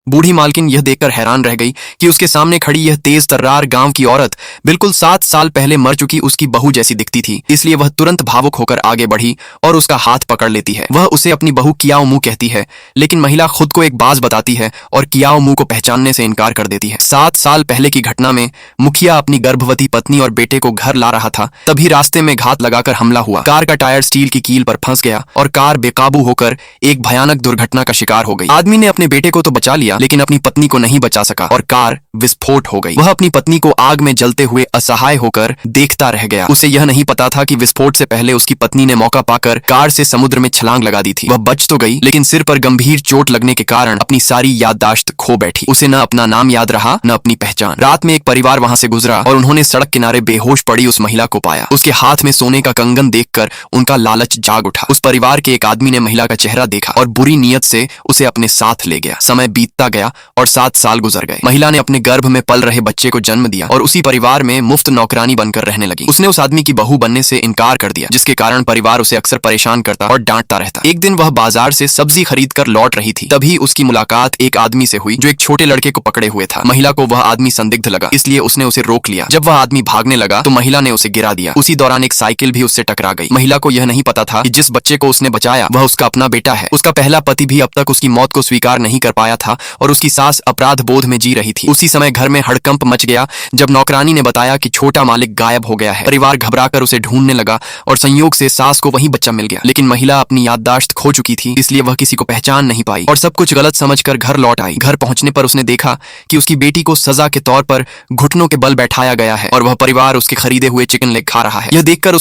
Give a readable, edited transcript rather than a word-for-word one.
बूढ़ी मालकिन यह देखकर हैरान रह गई कि उसके सामने खड़ी यह तेज तर्रार गांव की औरत बिल्कुल 7 साल पहले मर चुकी उसकी बहू जैसी दिखती थी। इसलिए वह तुरंत भावुक होकर आगे बढ़ी और उसका हाथ पकड़ लेती है। वह उसे अपनी बहू कियाओ मुंह कहती है, लेकिन महिला खुद को एक बाज बताती है और कियाओ मुंह को पहचानने से इनकार कर देती है। 7 साल पहले की घटना में मुखिया अपनी गर्भवती पत्नी और बेटे को घर ला रहा था, तभी रास्ते में घात लगाकर हमला हुआ। कार का टायर स्टील की कील पर फंस गया और कार बेकाबू होकर एक भयानक दुर्घटना का शिकार हो गई। आदमी ने अपने बेटे को तो बचा लिया, लेकिन अपनी पत्नी को नहीं बचा सका और कार विस्फोट हो गई। वह अपनी पत्नी को आग में जलते हुए असहाय होकर देखता रह गया। उसे यह नहीं पता था कि विस्फोट से पहले उसकी पत्नी ने मौका पाकर कार से समुद्र में छलांग लगा दी थी। वह बच तो गई, लेकिन सिर पर गंभीर चोट लगने के कारण अपनी सारी याददाश्त खो बैठी। उसे न अपना नाम याद रहा, न अपनी पहचान। रात में एक परिवार वहां से गुजरा और उन्होंने सड़क किनारे बेहोश पड़ी उस महिला को पाया। उसके हाथ में सोने का कंगन देखकर उनका लालच जाग उठा। उस परिवार के एक आदमी ने महिला का चेहरा देखा और बुरी नीयत से उसे अपने साथ ले गया। समय बीतता गया और 7 साल गुजर गए। महिला ने अपने गर्भ में पल रहे बच्चे को जन्म दिया और उसी परिवार में मुफ्त नौकरानी बनकर रहने लगी। उसने उस आदमी की बहू बनने से इनकार कर दिया, जिसके कारण परिवार उसे अक्सर परेशान करता और डांटता रहता। एक दिन वह बाजार से सब्जी खरीद कर लौट रही थी, तभी उसकी मुलाकात एक आदमी से हुई जो एक छोटे लड़के को पकड़े हुए था। महिला को वह आदमी संदिग्ध लगा, इसलिए उसने उसे रोक लिया। जब वह आदमी भागने लगा तो महिला ने उसे गिरा दिया। उसी दौरान एक साइकिल भी उससे टकरा गई। महिला को यह नहीं पता था कि जिस बच्चे को उसने बचाया वह उसका अपना बेटा है। उसका पहला पति भी अब तक उसकी मौत को स्वीकार नहीं कर पाया था और उसकी सास अपराध बोध में जी रही थी। उसी समय घर में हड़कंप मच गया जब नौकरानी ने बताया कि छोटा मालिक गायब हो गया है। परिवार घबराकर उसे ढूंढने लगा और संयोग से सास को वही बच्चा मिल गया, लेकिन महिला अपनी याददाश्त खो चुकी थी, इसलिए वह किसी को पहचान नहीं पाई और सब कुछ गलत समझकर घर लौट आई। घर पहुंचने पर उसने देखा कि उसकी बेटी को सजा के तौर पर घुटनों के बल बैठाया गया है और वह परिवार उसके खरीदे हुए चिकन लेग खा रहा है। यह देखकर